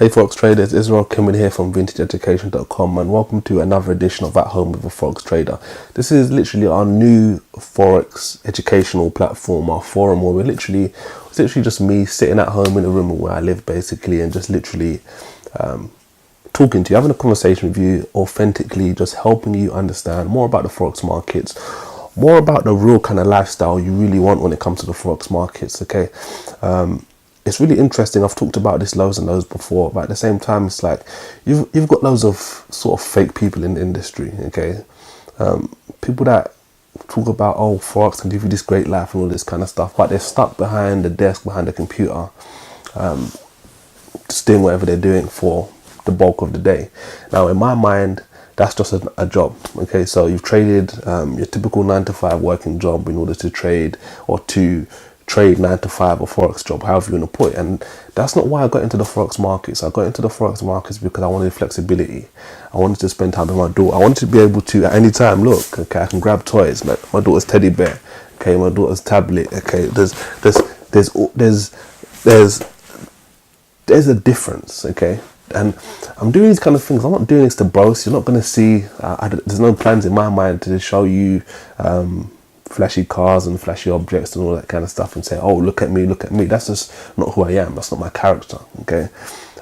Hey Forex traders, Israel coming here from Vintageducation.com, and welcome to another edition of At Home with a Forex Trader. This is literally our new Forex educational platform, our forum, where it's literally just me sitting at home in a room where I live basically, and just literally talking to you, having a conversation with you authentically, just helping you understand more about the Forex markets, more about the real kind of lifestyle you really want when it comes to the Forex markets, okay? It's really interesting. I've talked about this loads and loads before, but at the same time, it's like you've got loads of sort of fake people in the industry, okay? People that talk about, oh, Forex can give you this great life and all this kind of stuff, but they're stuck behind the desk, behind the computer, just doing whatever they're doing for the bulk of the day. Now, in my mind, that's just a job, okay? So you've traded your typical 9-to-5 working job in order to trade, or to trade 9-to-5 or Forex job, however you want to put it. And that's not why I got into the Forex markets. I got into the Forex markets because I wanted flexibility. I wanted to spend time with my daughter. I wanted to be able to, at any time, look, okay, I can grab toys, like my daughter's teddy bear, okay, my daughter's tablet, okay. There's a difference, okay. And I'm doing these kind of things. I'm not doing this to boast. You're not going to see, there's no plans in my mind to show you flashy cars and flashy objects and all that kind of stuff and say, oh, look at me. That's just not who I am. That's not my character, okay?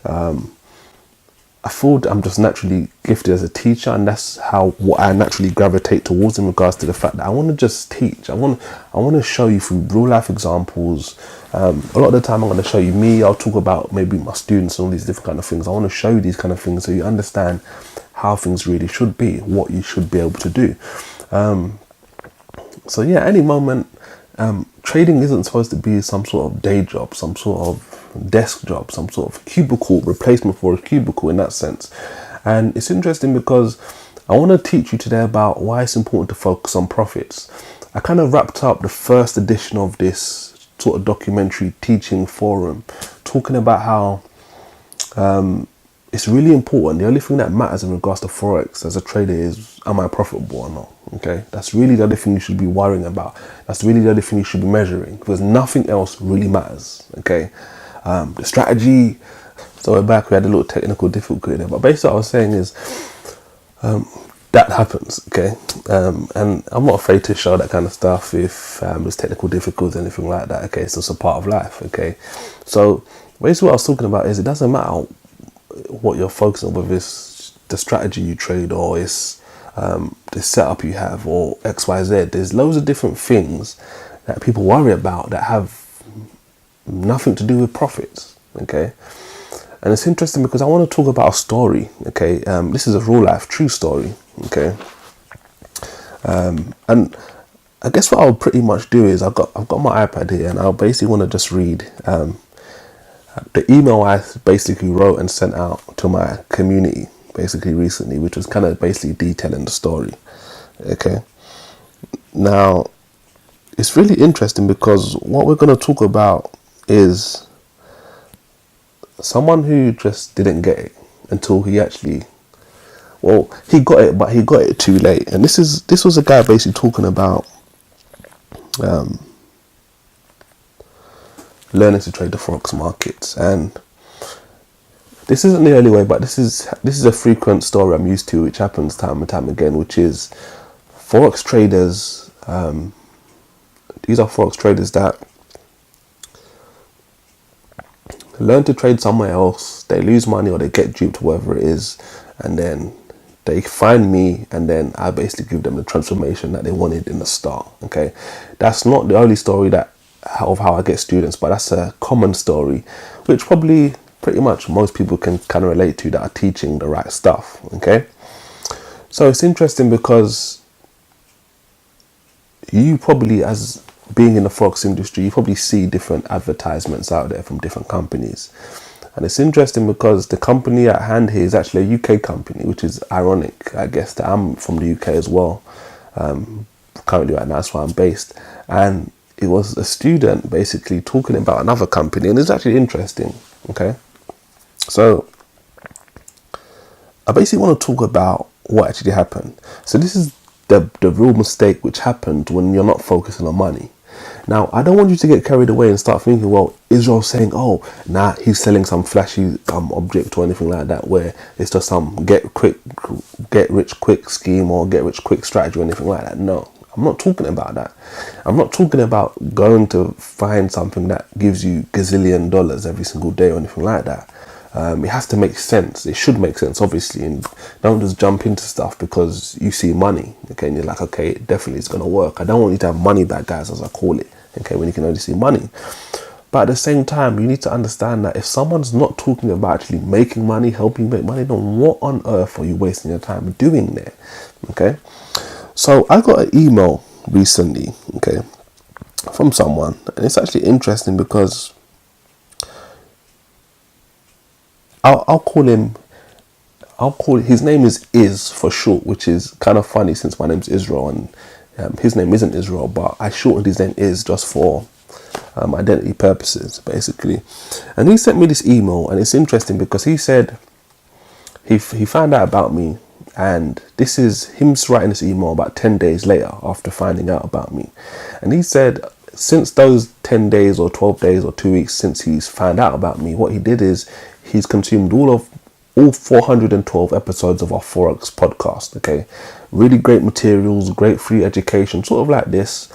I feel I'm just naturally gifted as a teacher, and that's what I naturally gravitate towards in regards to the fact that I want to just teach. I want to show you through real life examples. A lot of the time I'm going to show you me. I'll talk about maybe my students and all these different kind of things. I want to show you these kind of things so you understand how things really should be, what you should be able to do. So yeah, any moment, trading isn't supposed to be some sort of day job, some sort of desk job, some sort of cubicle replacement for a cubicle in that sense. And it's interesting because I want to teach you today about why it's important to focus on profits. I kind of wrapped up the first edition of this sort of documentary teaching forum, talking about how it's really important. The only thing that matters in regards to Forex as a trader is, am I profitable or not? Okay, that's really the only thing you should be worrying about. That's really the only thing you should be measuring, because nothing else really matters. Okay, the strategy. So we're back. We had a little technical difficulty there, but basically what I was saying is that happens. Okay, and I'm not afraid to show that kind of stuff if there's technical difficulties or anything like that. Okay, so it's a part of life. Okay, so basically what I was talking about is it doesn't matter what you're focusing on, whether it's the strategy you trade or it's the setup you have or XYZ. There's loads of different things that people worry about that have nothing to do with profits, okay? And it's interesting because I want to talk about a story, okay? This is a real life true story, okay? And I guess what I'll pretty much do is I've got my iPad here, and I'll basically want to just read the email I basically wrote and sent out to my community basically recently, which was kind of basically detailing the story. Okay, now it's really interesting because what we're going to talk about is someone who just didn't get it until he actually, well, he got it, but he got it too late. And this was a guy basically talking about learning to trade the Forex markets. And this isn't the only way, but this is a frequent story I'm used to, which happens time and time again, which is Forex traders. These are Forex traders that learn to trade somewhere else, they lose money or they get duped, whatever it is, and then they find me, and then I basically give them the transformation that they wanted in the start. Okay, that's not the only story of how I get students, but that's a common story, which probably pretty much most people can kind of relate to that are teaching the right stuff. Okay, so it's interesting because you probably, as being in the Forex industry, you probably see different advertisements out there from different companies. And it's interesting because the company at hand here is actually a UK company, which is ironic, I guess, that I'm from the UK as well. Currently right now, that's where I'm based. And it was a student basically talking about another company, and it's actually interesting. Okay, so I basically want to talk about what actually happened. So this is the real mistake which happened when you're not focusing on money. Now, I don't want you to get carried away and start thinking, well, Israel's saying, oh, nah, he's selling some flashy object or anything like that, where it's just some get rich quick scheme or get rich quick strategy or anything like that. No, I'm not talking about that. I'm not talking about going to find something that gives you gazillion dollars every single day or anything like that. It has to make sense. It should make sense, obviously, and don't just jump into stuff because you see money, okay, and you're like, okay, it definitely is going to work. I don't want you to have money bag, guys, as I call it, okay, when you can only see money. But at the same time, you need to understand that if someone's not talking about actually making money, helping you make money, then what on earth are you wasting your time doing there, okay? So I got an email recently, okay, from someone, and it's actually interesting because I'll call his name is for short, which is kind of funny since my name's Israel and his name isn't Israel, but I shortened his name is just for identity purposes, basically. And he sent me this email, and it's interesting because he said he found out about me, and this is him writing this email about 10 days later after finding out about me. And he said since those 10 days or 12 days or 2 weeks since he's found out about me, what he did is he's consumed all 412 episodes of our Forex podcast, okay? Really great materials, great free education, sort of like this,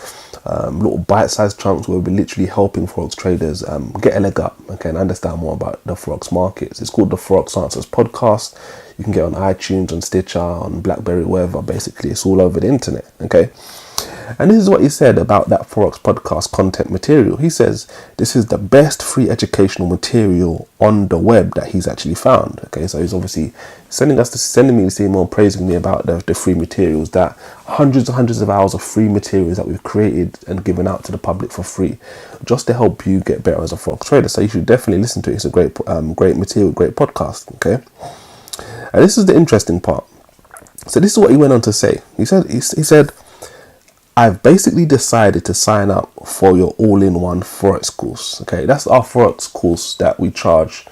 little bite-sized chunks where we're literally helping Forex traders get a leg up, okay, and understand more about the Forex markets. It's called the Forex Answers podcast. You can get on iTunes, on Stitcher, on BlackBerry, wherever. Basically, it's all over the internet, okay? And this is what he said about that Forex podcast content material. He says this is the best free educational material on the web that he's actually found. Okay, so he's obviously sending me this email praising me about the free materials, that hundreds and hundreds of hours of free materials that we've created and given out to the public for free, just to help you get better as a Forex trader. So you should definitely listen to it. It's a great material, great podcast. Okay, and this is the interesting part. So this is what he went on to say. He said. I've basically decided to sign up for your all-in-one Forex course. Okay, that's our Forex course that we charge.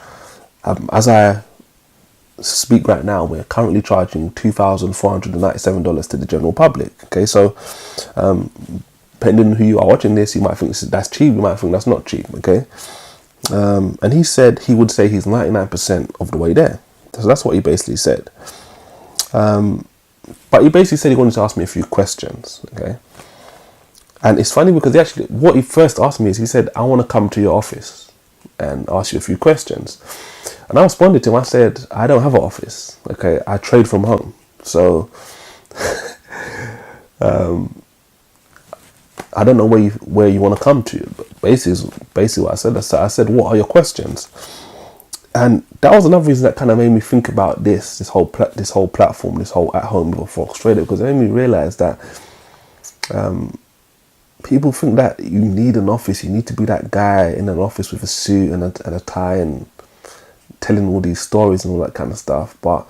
As I speak right now, we're currently charging $2,497 to the general public. Okay, so depending on who you are watching this, you might think that's cheap, you might think that's not cheap. Okay, and he said he would say he's 99% of the way there. So that's what he basically said. But he basically said he wanted to ask me a few questions, okay? And it's funny because what he first asked me is, he said, I want to come to your office and ask you a few questions. And I responded to him, I said, I don't have an office, okay? I trade from home. So, I don't know where you want to come to. But basically what I said. I said, what are your questions? And that was another reason that kind of made me think about this whole platform, this whole at home with Forex trader, because it made me realize that people think that you need an office. You need to be that guy in an office with a suit and a tie and telling all these stories and all that kind of stuff. But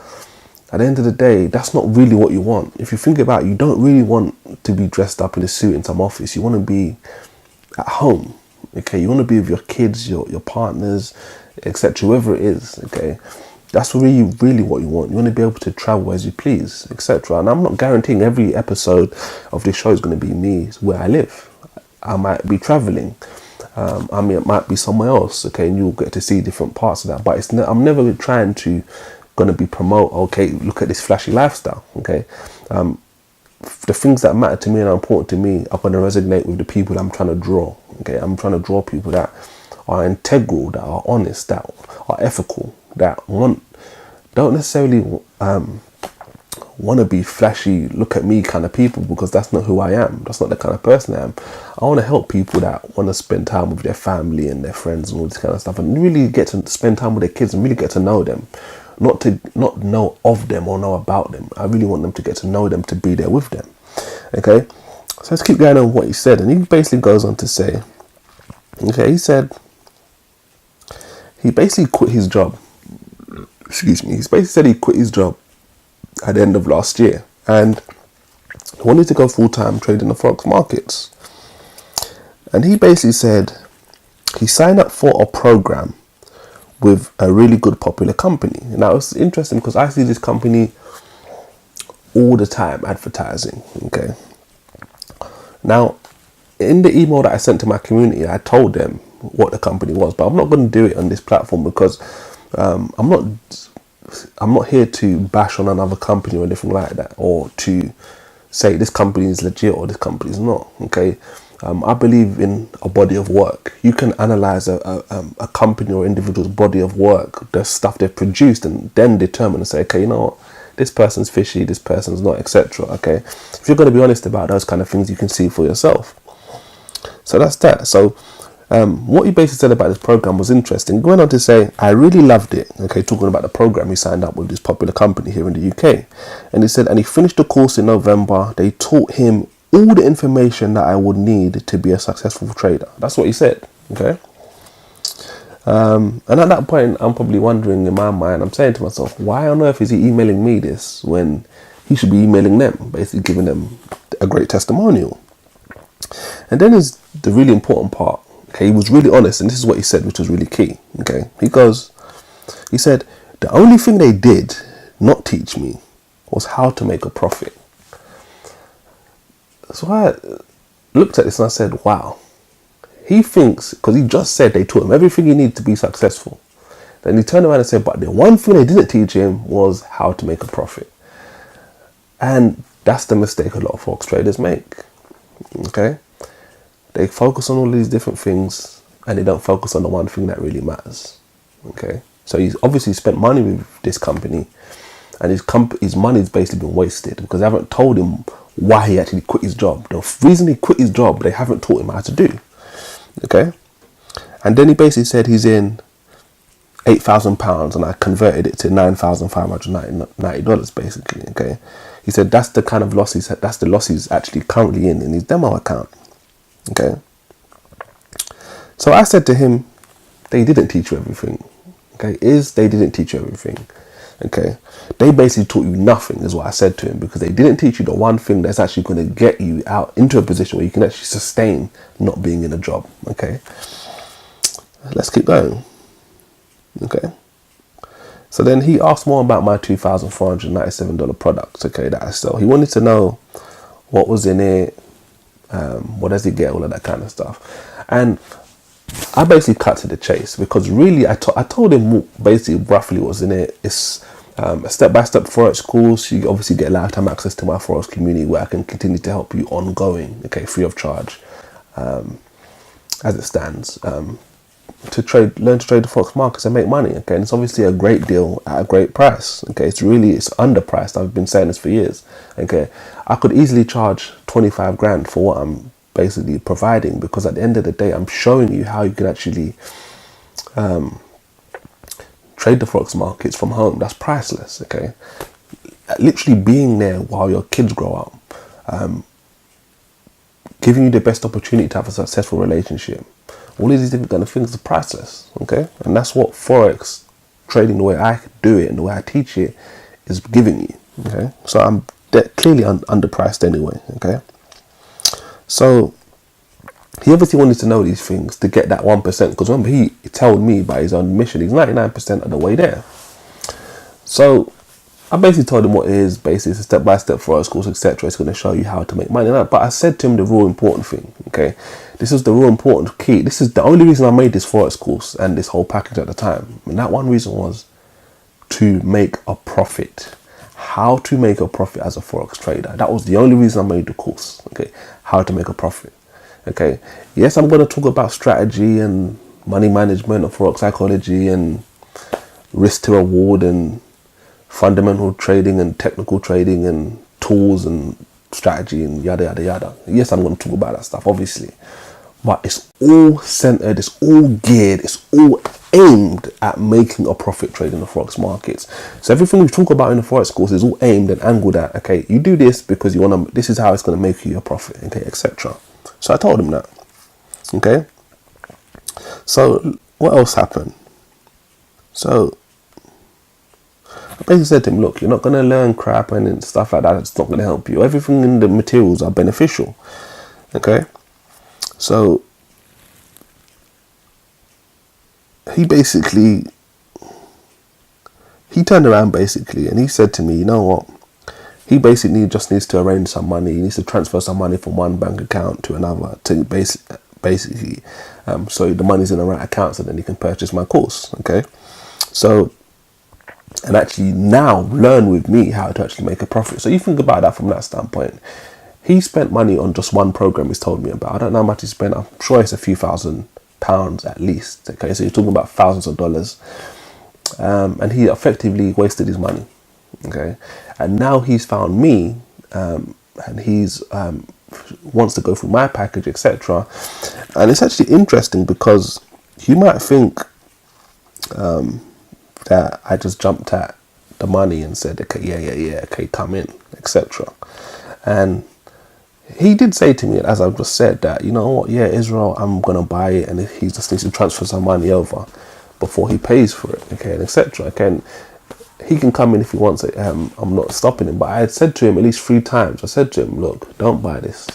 at the end of the day, that's not really what you want. If you think about it, you don't really want to be dressed up in a suit in some office. You want to be at home. Okay, you want to be with your kids, your partners, etc., whoever it is. Okay, that's really what you want. You want to be able to travel as you please, etc. And I'm not guaranteeing every episode of this show is going to be me where I live. I might be traveling. It might be somewhere else. Okay, and you'll get to see different parts of that. But I'm never trying to be promote. Okay, look at this flashy lifestyle. Okay. The things that matter to me and are important to me are going to resonate with the people I'm trying to draw. Okay, I'm trying to draw people that are integral, that are honest, that are ethical, that don't necessarily want to be flashy, look at me kind of people, because that's not who I am. That's not the kind of person I am. I want to help people that want to spend time with their family and their friends and all this kind of stuff, and really get to spend time with their kids and really get to know them. Not know of them or know about them. I really want them to get to know them, to be there with them. Okay, so let's keep going on what he said. And he basically goes on to say, okay, he said he basically quit his job. Excuse me. He basically said he quit his job at the end of last year and wanted to go full-time trading the Forex markets. And he basically said he signed up for a program with a really good popular company. Now it's interesting because I see this company all the time advertising. Okay. Now in the email that I sent to my community, I told them what the company was, but I'm not going to do it on this platform because I'm not here to bash on another company or anything like that, or to say this company is legit or this company is not. Okay, I believe in a body of work. You can analyze a company or individual's body of work, the stuff they've produced, and then determine and say, okay, you know what, this person's fishy, this person's not, etc. Okay, if you're going to be honest about those kind of things, you can see for yourself. So that's that. So what he basically said about this program was interesting. Going on to say, I really loved it. Okay, talking about the program he signed up with this popular company here in the UK. And he said, and he finished the course in November. They taught him all the information that I would need to be a successful trader. That's what he said. Okay. And at that point, I'm probably wondering in my mind, I'm saying to myself, why on earth is he emailing me this when he should be emailing them, basically giving them a great testimonial? And then is the really important part. Okay, he was really honest, and this is what he said, which was really key. Okay, he said, the only thing they did not teach me was how to make a profit. So I looked at this and I said, wow, he thinks, because he just said they taught him everything he needed to be successful. Then he turned around and said, but the one thing they didn't teach him was how to make a profit. And that's the mistake a lot of Forex traders make. Okay, they focus on all these different things and they don't focus on the one thing that really matters. Okay, so he's obviously spent money with this company, and his money's basically been wasted because they haven't told him why he actually quit his job. The reason he quit his job, they haven't taught him how to do. Okay, and then he basically said he's in £8,000, and I converted it to $9,590 basically. Okay, he said that's the kind of loss that's the loss he's actually currently in his demo account. Okay, so I said to him, they didn't teach you everything. Okay, they didn't teach you everything. Okay, they basically taught you nothing, is what I said to him, because they didn't teach you the one thing that's actually going to get you out into a position where you can actually sustain not being in a job. Okay, let's keep going. Okay, so then he asked more about my $2,497 products. Okay, that I sell. He wanted to know what was in it, what does he get, all of that kind of stuff. And I basically cut to the chase, because really I told him basically roughly what's in it. It's a step-by-step Forex course. You obviously get lifetime access to my Forex community where I can continue to help you ongoing, okay, free of charge, as it stands, to learn to trade the Forex markets and make money. Okay, and it's obviously a great deal at a great price. Okay, it's underpriced. I've been saying this for years. Okay, I could easily charge 25 grand for what I'm basically providing, because at the end of the day, I'm showing you how you can actually trade the Forex markets from home. That's priceless. Okay, literally being there while your kids grow up, giving you the best opportunity to have a successful relationship. All of these different kind of things are priceless. Okay, and that's what Forex trading, the way I do it and the way I teach it, is giving you. Okay, so I'm clearly underpriced anyway. Okay, so he obviously wanted to know these things to get that 1%, because remember, he told me by his own admission he's 99% of the way there. So I basically told him what it is. Basically, it's a step-by-step Forex course, etc. It's going to show you how to make money. But I said to him the real important thing. Okay, this is the real important key. This is the only reason I made this Forex course and this whole package at the time. And that one reason was to make a profit. How to make a profit as a Forex trader. That was the only reason I made the course. Okay, how to make a profit. Okay, yes, I'm going to talk about strategy and money management and Forex psychology and risk to reward and fundamental trading and technical trading and tools and strategy and yada yada yada. Yes, I'm going to talk about that stuff, obviously, but it's all centered, it's all geared, it's all aimed at making a profit trade in the Forex markets. So everything we talk about in the Forex course is all aimed and angled at, okay, you do this because you want to, this is how it's going to make you a profit, okay, etc. So I told him that. Okay, so what else happened? So I basically said to him, look, you're not going to learn crap and stuff like that. It's not going to help you. Everything in the materials are beneficial. Okay, so he turned around basically and he said to me, you know what, he basically just needs to arrange some money. He needs to transfer some money from one bank account to another to basically so the money's in the right account, so then he can purchase my course. Okay, so and actually now learn with me how to actually make a profit. So you think about that from that standpoint. He spent money on just one program he's told me about. I don't know how much he spent. I'm sure it's a few £1,000 at least. Okay, so you're talking about thousands of dollars. And he effectively wasted his money. Okay, and now he's found me, and he's wants to go through my package, etc. And it's actually interesting because you might think that I just jumped at the money and said, okay, yeah, okay, come in, etc. And he did say to me, as I've just said, that, you know what, yeah, Israel, I'm going to buy it, and he just needs to transfer some money over before he pays for it, okay, and etc. Okay, and he can come in if he wants it. I'm not stopping him, but I had said to him at least 3 times, I said to him, look, don't buy this.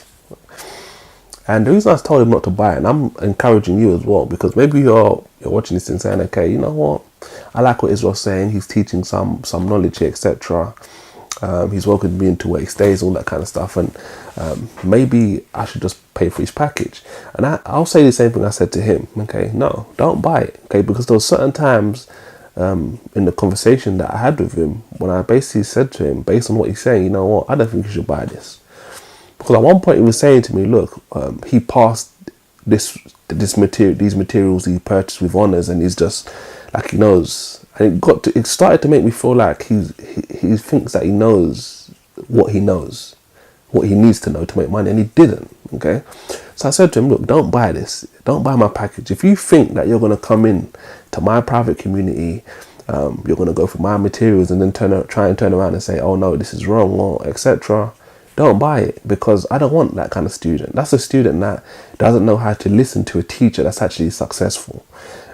And the reason I told him not to buy it, and I'm encouraging you as well, because maybe you're watching this and saying, okay, you know what, I like what Israel's saying, he's teaching some knowledge here, etc. He's welcomed me into where he stays, all that kind of stuff, and maybe I should just pay for his package. And I'll say the same thing I said to him. Okay, no, don't buy it. Okay, because there were certain times in the conversation that I had with him when I basically said to him, based on what he's saying, you know what, I don't think you should buy this. Because at one point he was saying to me, look, he passed these materials he purchased with honors, and he's just like, he knows. And it started to make me feel like he thinks that he knows what he knows, what he needs to know to make money, and he didn't. Okay, so I said to him, look, don't buy this, don't buy my package. If you think that you're going to come in to my private community, you're going to go for my materials and then try and turn around and say, oh no, this is wrong, or etc., don't buy it, because I don't want that kind of student. That's a student that doesn't know how to listen to a teacher that's actually successful.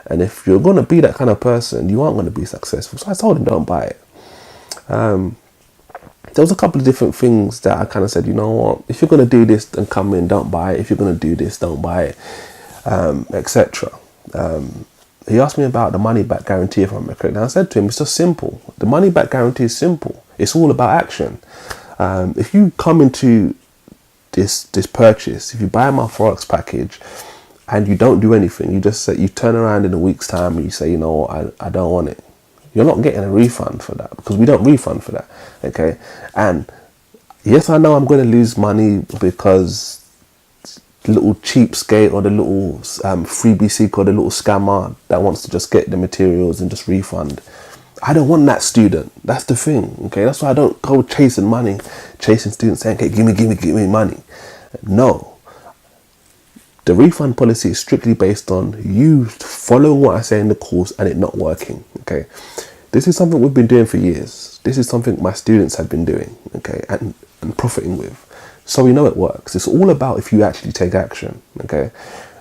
And if you're going to be that kind of person, you aren't going to be successful. So I told him, don't buy it. There was a couple of different things that I kind of said, you know what, if you're going to do this, then come in, don't buy it. If you're going to do this, don't buy it, etc. He asked me about the money back guarantee, if I'm correct. And I said to him, it's just simple. The money back guarantee is simple. It's all about action. If you come into this purchase, if you buy my Forex package and you don't do anything, you just say, you turn around in a week's time and you say, you know what, I don't want it. You're not getting a refund for that, because we don't refund for that. Okay. And yes, I know I'm going to lose money because the little cheapskate or the little freebie seeker or the little scammer that wants to just get the materials and just refund. I don't want that student. That's the thing. Okay, that's why I don't go chasing money, chasing students saying, okay, give me money. No. The refund policy is strictly based on you following what I say in the course and it not working. Okay, this is something we've been doing for years. This is something my students have been doing, okay, and profiting with. So we know it works. It's all about if you actually take action. Okay.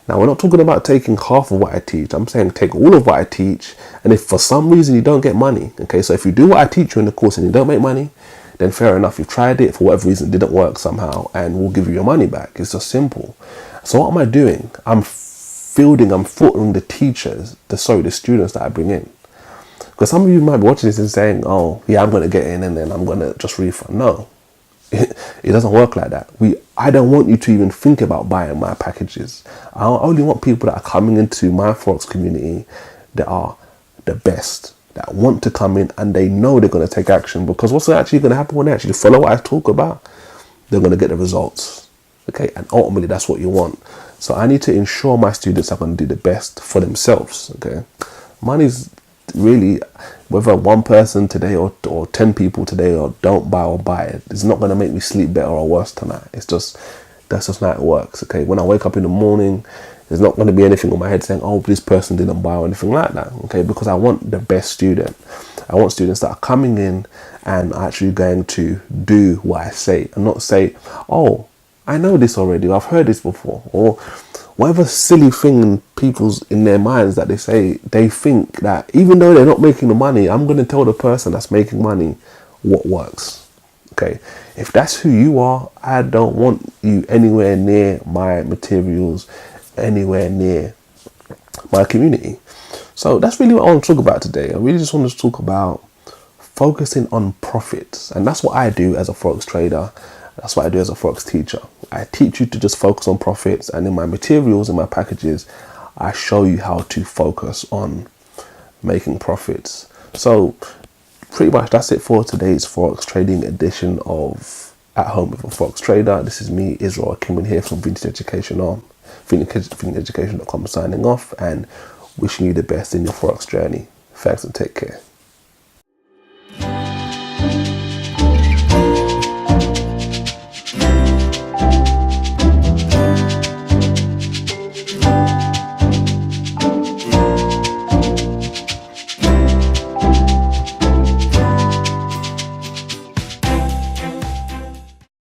Now, we're not talking about taking half of what I teach. I'm saying take all of what I teach. And if for some reason you don't get money, okay, so if you do what I teach you in the course and you don't make money, then fair enough. You've tried it, for whatever reason, it didn't work somehow, and we'll give you your money back. It's just simple. So what am I doing? I'm filtering the teachers, the students that I bring in. Because some of you might be watching this and saying, oh, yeah, I'm going to get in and then I'm going to just refund. No. It doesn't work like that. I don't want you to even think about buying my packages. I only want people that are coming into my Forex community that are the best, that want to come in and they know they're going to take action, because what's actually going to happen when they actually follow what I talk about? They're going to get the results. Okay, and ultimately that's what you want. So I need to ensure my students are going to do the best for themselves. Okay, money's really, whether one person today or 10 people today or don't buy or buy it, it's not going to make me sleep better or worse tonight. That's just how it works. Okay, when I wake up in the morning, there's not going to be anything on my head saying, oh, this person didn't buy or anything like that. Okay, because I want the best student. I want students that are coming in and are actually going to do what I say, and not say, oh, I know this already, I've heard this before, or whatever silly thing in their minds that they say. They think that even though they're not making the money, I'm going to tell the person that's making money what works. Okay, if that's who you are, I don't want you anywhere near my materials, anywhere near my community. So that's really what I want to talk about today. I really just want to talk about focusing on profits. And that's what I do as a Forex trader. That's what I do as a Forex teacher. I teach you to just focus on profits, and in my materials, in my packages, I show you how to focus on making profits. So pretty much that's it for today's Forex trading edition of At Home with a Forex Trader. This is me, Israel Kimmin, here from Vintageducation.com, signing off and wishing you the best in your Forex journey. Thanks and take care.